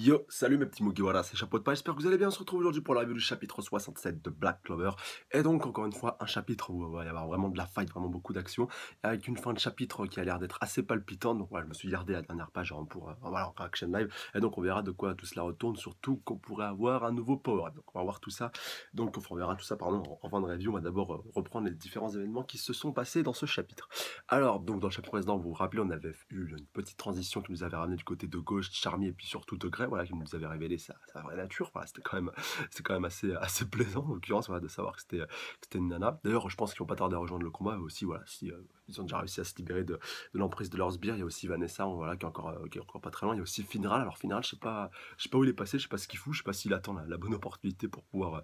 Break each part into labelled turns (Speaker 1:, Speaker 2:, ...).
Speaker 1: Yo, salut mes petits Mugiwara, c'est Chapeau de Paille, j'espère que vous allez bien. On se retrouve aujourd'hui pour la review du chapitre 67 de Black Clover. Et donc, encore une fois, un chapitre où il va y avoir vraiment de la fight, vraiment beaucoup d'action, avec une fin de chapitre qui a l'air d'être assez palpitante. Donc, voilà, je me suis gardé la dernière page pour voilà, en action live. Et donc, on verra de quoi tout cela retourne, surtout qu'on pourrait avoir un nouveau power. Donc, on va voir tout ça. Donc, on verra tout ça, pardon, en fin de review. On va d'abord reprendre les différents événements qui se sont passés dans ce chapitre. Alors, donc, dans le chapitre précédent, vous vous rappelez, on avait eu une petite transition qui nous avait ramené du côté de gauche, Charmy, et puis surtout de Grey, voilà, qui nous avait révélé sa vraie nature. Voilà, c'est quand même assez plaisant, en l'occurrence, voilà, de savoir que c'était une nana. D'ailleurs, je pense qu'ils vont pas tarder à rejoindre le combat, mais aussi, voilà, si ils ont déjà réussi à se libérer de l'emprise de leur sbire. Il y a aussi Vanessa, voilà, qui est encore pas très loin. Il y a aussi Finral. Alors, Finral, je sais pas où il est passé, je sais pas ce qu'il fout, je sais pas s'il attend la bonne opportunité pour pouvoir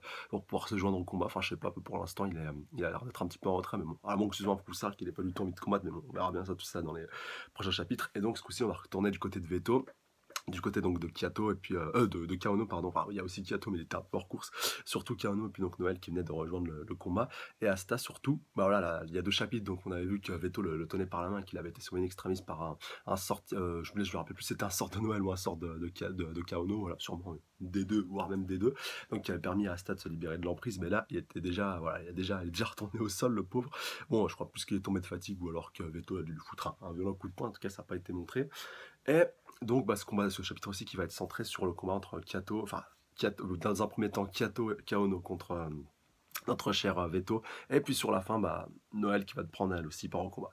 Speaker 1: se joindre au combat. Enfin, je sais pas, pour l'instant, il a l'air d'être un petit peu en retrait, mais bon, à moins que ce soit un poussard qu'il ait pas du tout envie de combattre, mais bon, on verra bien ça, tout ça dans les prochains chapitres. Et donc, ce coup-ci, on va retourner du côté de Veto, du côté donc de Kiato et puis de Kaono, pardon. Enfin, il y a aussi Kiato, mais il était un peu hors course, surtout Kaono, et puis donc Noël qui venait de rejoindre le combat, et Asta surtout. Bah voilà, là, il y a deux chapitres. Donc on avait vu que Veto le tenait par la main, qu'il avait été sauvé in extremis par un sort, je me rappelle plus, c'était un sort de Noël ou un sort de Kaono, voilà, sûrement des deux, voire même des deux, donc qui avait permis à Asta de se libérer de l'emprise. Mais là, il était déjà, voilà, il est déjà retourné au sol, le pauvre. Bon, je crois plus qu'il est tombé de fatigue, ou alors que Veto a dû lui foutre un violent coup de poing. En tout cas, ça n'a pas été montré. Et donc, ce chapitre aussi qui va être centré sur le combat entre dans un premier temps, Kiato et Kaono contre notre cher Veto. Et puis sur la fin, Noël qui va te prendre elle aussi par au combat.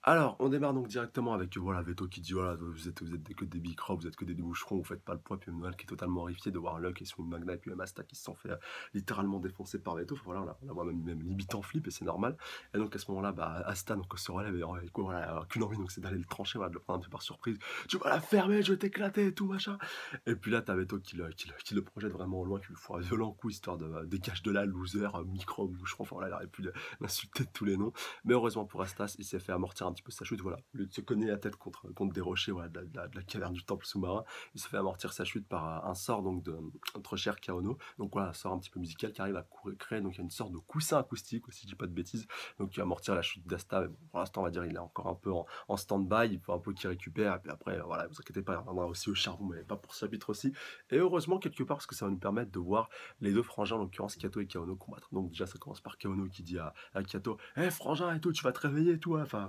Speaker 1: Alors, on démarre donc directement avec voilà, Veto qui dit voilà, vous êtes que des bicrons, vous êtes que des boucherons, vous faites pas le poids. Puis Noël qui est totalement horrifié de voir Luck et Swing Magna et puis Asta qui se sont fait littéralement défoncer par Veto. Enfin, voilà, on la voit même limite en flip, et c'est normal. Et donc à ce moment-là, Asta donc, se relève et voilà, elle a qu'une envie, donc c'est d'aller le trancher, voilà, de le prendre un peu par surprise. Tu vas la fermer, je vais t'éclater et tout machin. Et puis là, t'as Veto qui le projette vraiment au loin, qui lui fout un violent coup histoire de dégage de là, loser, micro, boucheron. Enfin voilà, il aurait pu l'insulter de tous les noms. Mais heureusement pour Astas, il s'est fait amortir un petit peu sa chute. Voilà, au lieu de se cogner la tête contre des rochers, voilà, de la caverne du temple sous-marin, il se fait amortir sa chute par un sort donc de notre cher Kaono. Donc voilà, un sort un petit peu musical qui arrive à créer donc il y a une sorte de coussin acoustique, si je dis pas de bêtises, donc qui va amortir la chute d'Asta. Mais bon, pour l'instant, on va dire il est encore un peu en stand-by, il faut un peu qu'il récupère. Et puis après, voilà, vous inquiétez pas, il reviendra aussi au charbon, mais pas pour ce chapitre aussi. Et heureusement quelque part, parce que ça va nous permettre de voir les deux frangins, en l'occurrence Kato et Kaono, combattre. Donc déjà, ça commence par Kaono qui dit à Kato, hé frangin et tout, tu vas te réveiller, toi. Enfin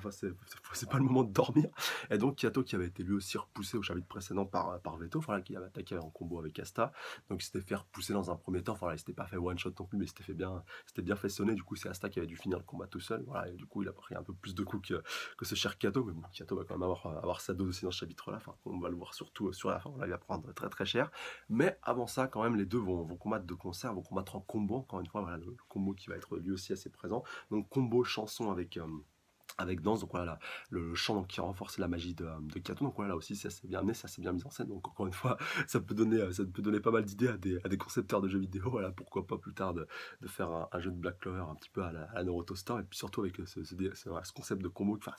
Speaker 1: c'est pas le moment de dormir. Et donc Kato, qui avait été lui aussi repoussé au chapitre précédent par Veto, voilà, qui avait attaqué en combo avec Asta, donc il s'était fait repousser dans un premier temps. Enfin voilà, il s'était pas fait one shot non plus, mais c'était bien fait sonner. Du coup, c'est Asta qui avait dû finir le combat tout seul. Voilà, et du coup, il a pris un peu plus de coups que ce cher Kato. Mais bon, Kato va quand même avoir sa dose aussi dans ce chapitre-là. Enfin, on va le voir surtout sur la fin. Là, il va prendre très très cher. Mais avant ça, quand même, les deux vont combattre de concert, vont combattre en combo. Encore une fois, voilà, le combo qui va être lui aussi assez présent. Donc combo chanson avec danse. Donc voilà, le chant donc, qui renforce la magie de Kato. Donc voilà, là aussi, ça s'est bien amené, ça s'est bien mis en scène. Donc encore une fois, ça peut donner pas mal d'idées à des concepteurs de jeux vidéo. Voilà, pourquoi pas plus tard de faire un jeu de Black Clover un petit peu à la Naruto Star. Et puis surtout avec ce concept de combo, enfin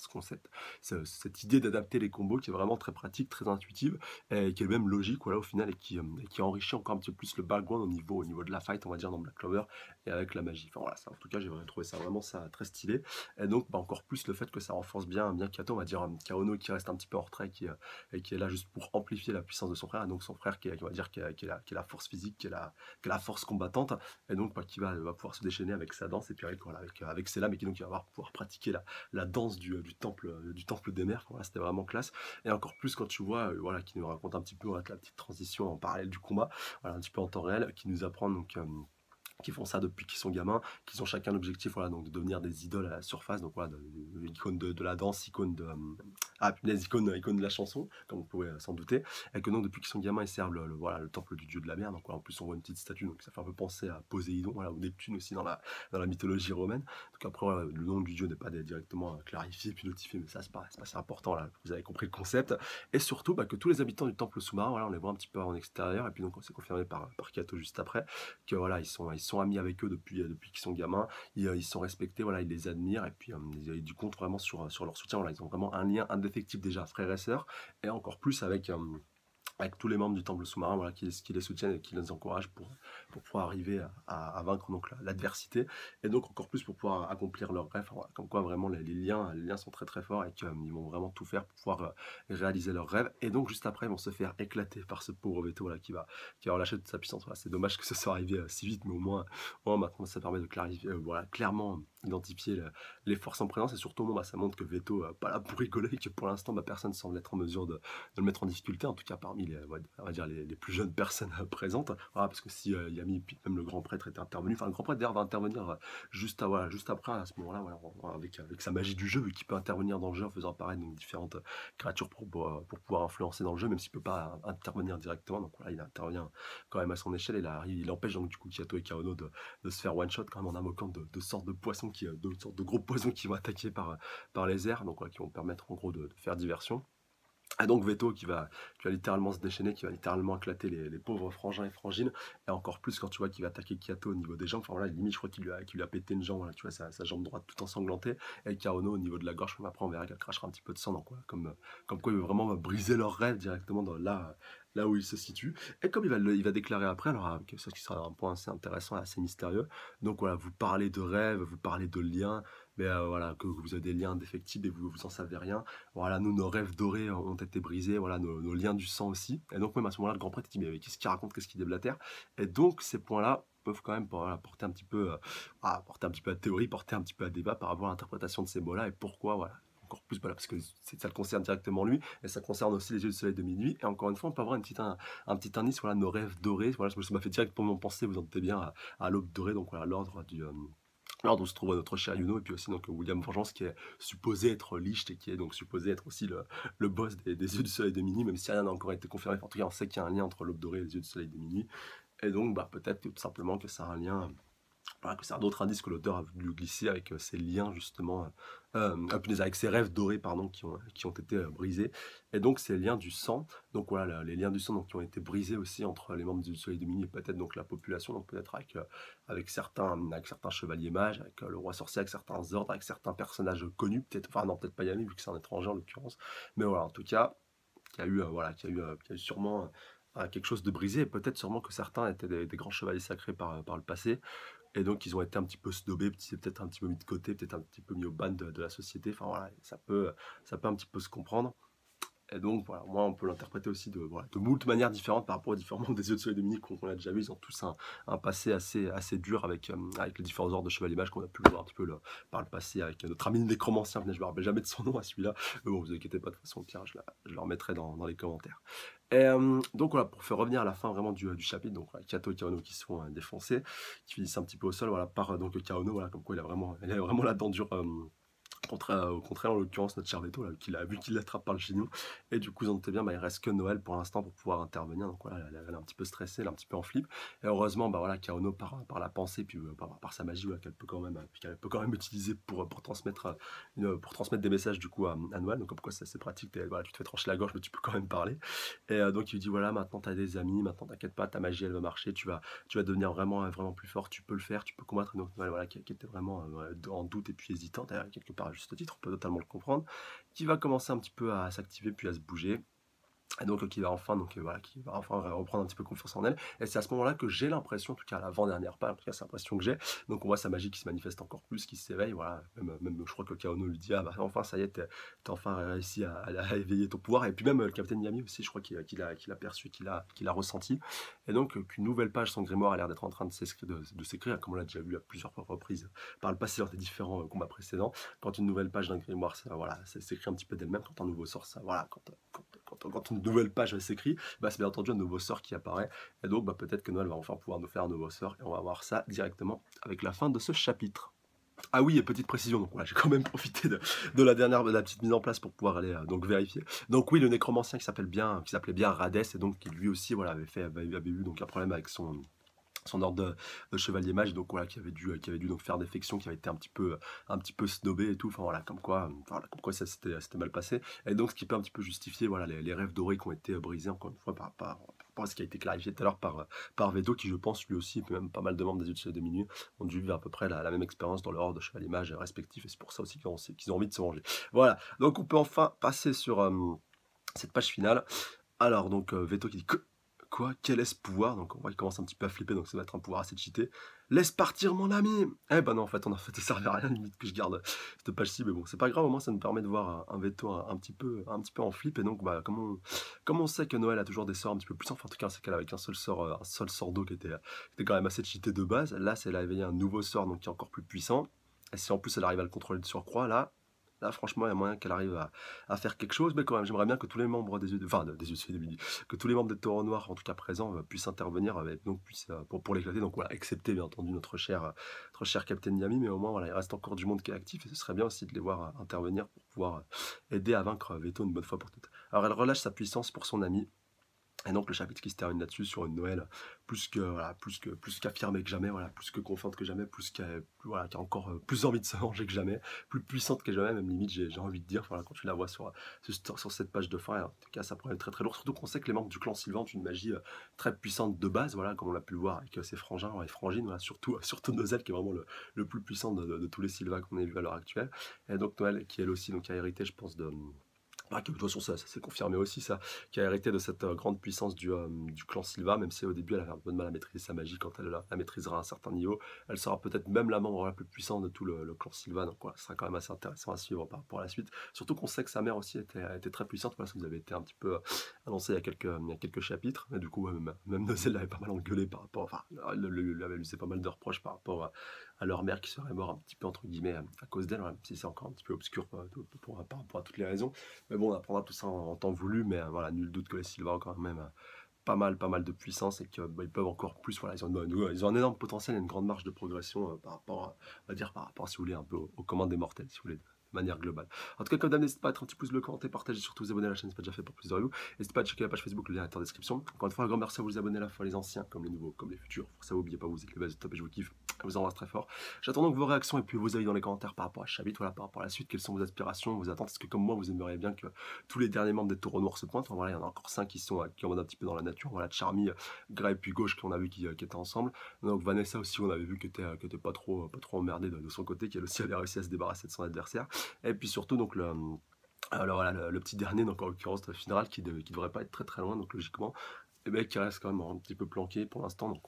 Speaker 1: cette idée d'adapter les combos qui est vraiment très pratique, très intuitive, et qui est même logique, voilà, au final, et qui enrichit encore un petit peu plus le background au niveau de la fight, on va dire, dans Black Clover, et avec la magie. Enfin voilà, ça, en tout cas, j'ai vraiment trouvé ça vraiment très stylé. Et donc, encore plus le fait que ça renforce bien Kato, on va dire Kaono qui reste un petit peu en retrait, et qui est là juste pour amplifier la puissance de son frère, et donc son frère on va dire, qui est la force physique, qui est la force combattante, et donc qui va pouvoir se déchaîner avec sa danse, et puis avec ses lames, et qui donc il va pouvoir pratiquer la danse du temple des mers. Voilà, c'était vraiment classe. Et encore plus quand tu vois, voilà, qui nous raconte un petit peu, voilà, la petite transition en parallèle du combat, voilà, un petit peu en temps réel, qui nous apprend donc qui font ça depuis qu'ils sont gamins, qui ont chacun l'objectif, voilà, donc de devenir des idoles à la surface. Donc voilà, icône de la danse, icône de la chanson, comme vous pouvez s'en douter. Et que donc depuis qu'ils sont gamins, ils servent voilà, le temple du dieu de la mer. Donc voilà, en plus on voit une petite statue, donc ça fait un peu penser à Poséidon, voilà, ou Neptune aussi dans la mythologie romaine. Donc après, voilà, le nom du dieu n'est pas directement clarifié puis notifié, mais ça c'est pas si important là, vous avez compris le concept. Et surtout que tous les habitants du temple sous-marin, voilà, on les voit un petit peu en extérieur, et puis donc on s'est confirmé par Kato juste après, que voilà, ils sont amis avec eux depuis qu'ils sont gamins, ils sont respectés, voilà, ils les admirent, et puis ils comptent vraiment sur leur soutien. Voilà, ils ont vraiment un lien indéfectible déjà, frères et sœurs, et encore plus avec avec tous les membres du temple sous-marin, voilà, qui les soutiennent et qui les encouragent pour pouvoir arriver à vaincre donc l'adversité, et donc encore plus pour pouvoir accomplir leurs rêves. Enfin, voilà, comme quoi vraiment les liens sont très très forts et qu'ils vont vraiment tout faire pour pouvoir réaliser leurs rêves. Et donc juste après, ils vont se faire éclater par ce pauvre Veto là, qui va relâcher toute sa puissance. Voilà, c'est dommage que ce soit arrivé si vite, mais au moins maintenant ça permet de clarifier, voilà, clairement identifier les forces en présence, et surtout bon, bah, ça montre que Veto pas là pour rigoler, et que pour l'instant bah, personne semble être en mesure de le mettre en difficulté, en tout cas parmi les, on va dire les plus jeunes personnes présentes. Voilà, parce que si Yami, puis même le grand prêtre était intervenu, enfin le grand prêtre d'ailleurs va intervenir voilà, juste après, à ce moment-là, voilà, avec sa magie du jeu, vu qu'il peut intervenir dans le jeu en faisant apparaître donc, différentes créatures pour pouvoir influencer dans le jeu, même s'il peut pas intervenir directement. Donc voilà, il intervient quand même à son échelle, et là, il empêche donc du coup Kiato et Kaono de se faire one shot quand même en invoquant de sortes de poissons de sortes de gros poissons qui vont attaquer par les airs, donc voilà, qui vont permettre en gros de faire diversion. Et donc Veto qui va littéralement se déchaîner, qui va littéralement éclater les pauvres frangins et frangines, et encore plus quand tu vois qu'il va attaquer Kiato au niveau des jambes. Enfin voilà, limite je crois qu'il lui a pété une jambe, voilà, tu vois sa jambe droite tout ensanglantée, et Kaono au niveau de la gorge. Comme après on verra qu'elle crachera un petit peu de sang, donc voilà, comme quoi il veut vraiment briser leur rêve directement dans là où il se situe. Et comme il va déclarer après, alors ça qui sera un point assez intéressant et assez mystérieux, donc voilà, vous parlez de rêve, vous parlez de liens, mais voilà, que vous avez des liens indéfectibles et vous en savez rien. Voilà, nous, nos rêves dorés ont été brisés, voilà, nos liens du sang aussi. Et donc, même à ce moment-là, le grand prêtre dit, mais qu'est-ce qu'il raconte, qu'est-ce qu'il déblatère? Et donc, ces points-là peuvent quand même voilà, porter un petit peu à théorie, porter un petit peu à débat par rapport à l'interprétation de ces mots-là, et pourquoi, voilà. Encore plus, voilà, parce que ça le concerne directement lui, et ça concerne aussi les yeux du soleil de minuit. Et encore une fois, on peut avoir un petit indice, voilà, nos rêves dorés. Voilà, ça m'a fait directement penser, vous en doutez bien, à l'aube dorée, donc voilà, l'ordre où se trouve notre cher Yuno, et puis aussi donc William Vengeance, qui est supposé être Licht, et qui est donc supposé être aussi le boss des yeux du soleil de minuit, même si rien n'a encore été confirmé. Enfin, en tout cas, on sait qu'il y a un lien entre l'aube dorée et les yeux du soleil de minuit, et donc bah, peut-être tout simplement que ça a un lien, voilà, que c'est un autre indice que l'auteur a voulu glisser avec ces liens justement, avec ces rêves dorés pardon, qui ont été brisés, et donc ces liens du sang, donc voilà, les liens du sang donc, qui ont été brisés aussi entre les membres du Soleil de Minuit et peut-être donc la population, donc peut-être avec certains chevaliers mages, avec le roi sorcier, avec certains ordres, avec certains personnages connus, peut-être, enfin non, peut-être pas Yami vu que c'est un étranger en l'occurrence, mais voilà, en tout cas, qui a eu sûrement quelque chose de brisé, et peut-être sûrement que certains étaient des grands chevaliers sacrés par le passé, et donc ils ont été un petit peu snobés, peut-être un petit peu mis de côté, peut-être un petit peu mis au ban de la société. Enfin voilà, ça peut un petit peu se comprendre. Et donc voilà, moi on peut l'interpréter aussi de moult manières différentes par rapport aux différents membres des yeux de soleil Dominique qu'on a déjà vu. Ils ont tous un passé assez dur avec les différents ordres de chevaliers mages qu'on a pu voir un petit peu par le passé avec notre ami le nécromancien. Je ne me rappelle jamais de son nom à celui-là. Mais bon, vous inquiétez pas, de toute façon, Pierre, je le remettrai dans les commentaires. Et donc voilà, pour faire revenir à la fin vraiment du chapitre, donc voilà, Kato et Kaono qui se font défoncer, qui finissent un petit peu au sol, voilà, par donc Kaono, voilà, comme quoi il a vraiment la dent dure. Au contraire, en l'occurrence, notre cher Veto, là, vu qu'il l'attrape par le chignon. Et du coup, vous en doutez bien, bah, il reste que Noël pour l'instant pour pouvoir intervenir. Donc voilà, elle est un petit peu stressée, elle est un petit peu en flip. Et heureusement, bah, voilà, Kaono, par la pensée, puis par sa magie, voilà, qu'elle peut quand même utiliser pour transmettre, pour transmettre des messages du coup à Noël. Donc comme quoi, c'est assez pratique. Voilà, tu te fais trancher la gorge, mais tu peux quand même parler. Et donc il lui dit, voilà, maintenant tu as des amis, maintenant t'inquiète pas, ta magie, elle va marcher, tu vas devenir vraiment plus fort, tu peux le faire, tu peux combattre. Donc voilà, qui était vraiment en doute et puis hésitante, quelque part à juste titre, on peut totalement le comprendre, qui va commencer un petit peu à s'activer puis à se bouger. Et donc qui va enfin reprendre un petit peu confiance en elle. Et c'est à ce moment-là que j'ai l'impression, en tout cas à l'avant-dernière page, en tout cas c'est l'impression que j'ai. Donc on voit sa magie qui se manifeste encore plus, qui s'éveille. Voilà, même je crois que Kaono lui dit ah bah enfin ça y est, t'as enfin réussi à éveiller ton pouvoir. Et puis même le capitaine Yami aussi, je crois qu'il a perçu, qu'il a ressenti. Et donc qu'une nouvelle page, son grimoire a l'air d'être en train de s'écrire, comme on l'a déjà vu à plusieurs reprises par le passé lors des différents combats précédents. Quand une nouvelle page d'un grimoire, ça s'écrit un petit peu d'elle-même. Quand un nouveau sort, ça voilà, quand une nouvelle page s'écrit, bah, c'est bien entendu un nouveau sort qui apparaît. Et donc bah, peut-être que Noël va enfin pouvoir nous faire un nouveau sort, et on va voir ça directement avec la fin de ce chapitre. Ah oui, et petite précision, donc voilà, j'ai quand même profité de la petite mise en place pour pouvoir aller donc vérifier. Donc oui, le nécromancien qui s'appelait bien Radès, et donc qui lui aussi voilà, avait eu donc un problème avec son ordre de chevalier mage, donc voilà, qui avait dû donc faire défection, qui avait été un petit peu snobé et tout, enfin voilà, comme quoi ça s'était mal passé. Et donc ce qui peut un petit peu justifier voilà, les rêves dorés qui ont été brisés encore une fois par rapport à ce qui a été clarifié tout à l'heure par Veto, qui je pense lui aussi, et puis même pas mal de membres des Yeux de Minuit, ont dû vivre à peu près la même expérience dans leur ordre de chevalier mage respectifs, et c'est pour ça aussi qu'ils ont envie de se venger. Voilà, donc on peut enfin passer sur cette page finale. Alors donc Veto qui dit: Quoi? Quel est ce pouvoir?» Donc on voit qu'il commence un petit peu à flipper, donc ça va être un pouvoir assez cheaté. «Laisse partir mon ami!» Eh ben non, en fait, on a fait ça servait à rien, limite que je garde cette page-ci, mais bon, c'est pas grave, au moins ça nous permet de voir un Veto un petit peu en flip et donc bah, comme on sait que Noël a toujours des sorts un petit peu puissants, enfin en tout cas, c'est qu'elle avait qu'un seul sort, un seul sort d'eau qui était quand même assez cheaté de base. Là, c'est elle a éveillé un nouveau sort, donc qui est encore plus puissant et si en plus elle arrive à le contrôler de surcroît, là franchement, il y a moyen qu'elle arrive à faire quelque chose, mais quand même, j'aimerais bien que tous les membres des yeux de enfin, des yeux de Midi, que tous les membres des Taureaux Noirs, en tout cas présents, puissent intervenir, et donc puissent, pour l'éclater. Donc voilà, excepté bien entendu notre cher Captain Yami, mais au moins voilà, il reste encore du monde qui est actif et ce serait bien aussi de les voir intervenir pour pouvoir aider à vaincre Veto une bonne fois pour toutes. Alors elle relâche sa puissance pour son ami. Et donc le chapitre qui se termine là-dessus sur une Noël voilà, plus qu'affirmée que jamais, voilà, plus que confiante que jamais, voilà, qui a encore plus envie de se venger que jamais, plus puissante que jamais, même limite j'ai envie de dire, voilà, quand tu la vois sur cette page de fin, en tout cas ça pourrait être très très lourd, surtout qu'on sait que les membres du clan Sylvain ont une magie très puissante de base, voilà, comme on l'a pu le voir avec ses frangins et frangines, voilà, surtout Nozel qui est vraiment le plus puissant de tous les Sylvains qu'on ait vu à l'heure actuelle, et donc Noël qui elle aussi donc, a hérité je pense de toute façon, ça s'est confirmé aussi, ça, qui a hérité de cette grande puissance du clan Sylva, même si au début elle avait un peu de mal à maîtriser sa magie, quand elle la maîtrisera à un certain niveau, elle sera peut-être même la membre la plus puissante de tout le clan Sylva, donc voilà, ce sera quand même assez intéressant à suivre par rapport à la suite. Surtout qu'on sait que sa mère aussi était très puissante, voilà, ça nous avait été un petit peu annoncé il y a quelques chapitres, et du coup, même Nozel l'avait pas mal engueulé par rapport, enfin, elle lui avait laissé pas mal de reproches par rapport à leur mère qui serait morte un petit peu entre guillemets à cause d'elle, même si c'est encore un petit peu obscur par rapport à toutes les raisons. Mais bon, on apprendra tout ça en temps voulu, mais voilà, nul doute que les Silva ont quand même pas mal de puissance et qu'ils peuvent encore plus. Voilà, ils ont un énorme potentiel et une grande marge de progression par rapport, on va dire, par rapport, si vous voulez, un peu aux commandes des mortels, si vous voulez, de manière globale. En tout cas, comme d'hab, n'hésitez pas à mettre un petit pouce bleu, commenter, partager, surtout vous abonner à la chaîne, c'est pas déjà fait pour plus de reviews. N'hésitez pas à checker la page Facebook, le lien est en description. Encore une fois, un grand merci à vous les abonnés, à la fois les anciens, comme les nouveaux, comme les futurs. Pour ça, n'oubliez pas, vous êtes les bases du top et je vous kiffe. Je vous embrasse très fort. J'attends donc vos réactions et puis vos avis dans les commentaires par rapport à ce chapitre, voilà, par rapport à la suite. Quelles sont vos aspirations, vos attentes? Est-ce que comme moi, vous aimeriez bien que tous les derniers membres des Taureaux Noirs se pointent? Enfin, voilà, il y en a encore 5 qui en un petit peu dans la nature. Voilà, Charmy, Gray puis Gauche qu'on a vu qui étaient ensemble. Donc Vanessa aussi, on avait vu qu'elle était pas trop emmerdée de son côté, qu'elle aussi avait réussi à se débarrasser de son adversaire. Et puis surtout, donc alors voilà, le petit dernier, donc en l'occurrence le final, qui devrait pas être très très loin, donc logiquement, et bien qui reste quand même un petit peu planqué pour l'instant. Donc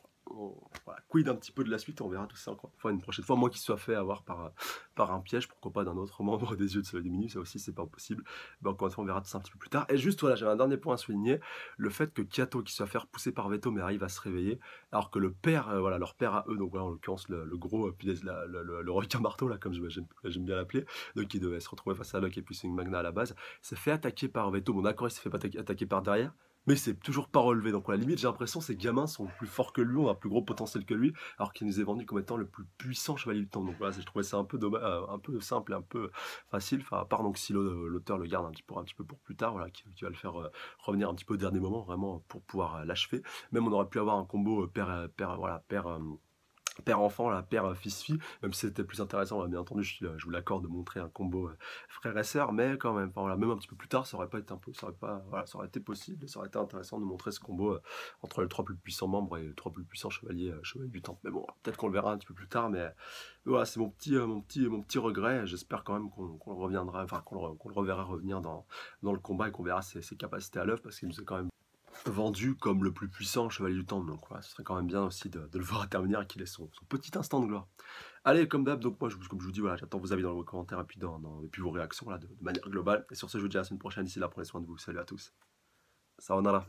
Speaker 1: voilà, quid un petit peu de la suite, on verra tout ça encore une fois une prochaine fois, moins qu'il soit fait avoir par un piège, pourquoi pas d'un autre membre des yeux de Soleil des Minutes, ça aussi c'est pas impossible. Ben, encore une fois, on verra tout ça un petit peu plus tard. Et juste voilà, j'avais un dernier point à souligner, le fait que Kiato qui soit fait repousser par Veto mais arrive à se réveiller, alors que le père, voilà, leur père à eux, donc voilà, en l'occurrence le gros punaise, le requin marteau là, comme j'aime bien l'appeler, donc qui devait se retrouver face à Locke et puis une Magna à la base, s'est fait attaquer par Veto. Bon d'accord, il s'est fait pas attaquer par derrière, mais c'est toujours pas relevé. Donc à la limite, j'ai l'impression que ces gamins sont plus forts que lui, ont un plus gros potentiel que lui, alors qu'il nous est vendu comme étant le plus puissant chevalier du temps. Donc voilà, je trouvais ça un peu dommage, un peu simple et un peu facile. Enfin, à part donc si l'auteur le garde un petit peu pour plus tard, voilà, qui va le faire revenir un petit peu au dernier moment, vraiment pour pouvoir l'achever. Même on aurait pu avoir un combo voilà, père-enfant, la père fils-fille, même si c'était plus intéressant, bien entendu, je vous l'accorde de montrer un combo frère et sœur, mais quand même, enfin, voilà, même un petit peu plus tard, ça aurait pas été un peu, ça aurait pas, voilà, ça aurait été possible, ça aurait été intéressant de montrer ce combo entre les 3 plus puissants membres et les 3 plus puissants chevaliers du temps. Mais bon, peut-être qu'on le verra un petit peu plus tard, mais voilà, c'est mon petit regret. J'espère quand même qu'on le reviendra, enfin qu'on le reverra revenir dans le combat et qu'on verra ses capacités à l'œuvre, parce qu'il nous est quand même vendu comme le plus puissant chevalier du temps. Donc voilà, ce serait quand même bien aussi de le voir intervenir et qu'il ait son petit instant de gloire. Allez, comme d'hab, donc moi, comme je vous dis, voilà, j'attends vos avis dans les commentaires et puis, et puis vos réactions là, de manière globale. Et sur ce, je vous dis à la semaine prochaine. D'ici là, prenez soin de vous. Salut à tous. Sayonara.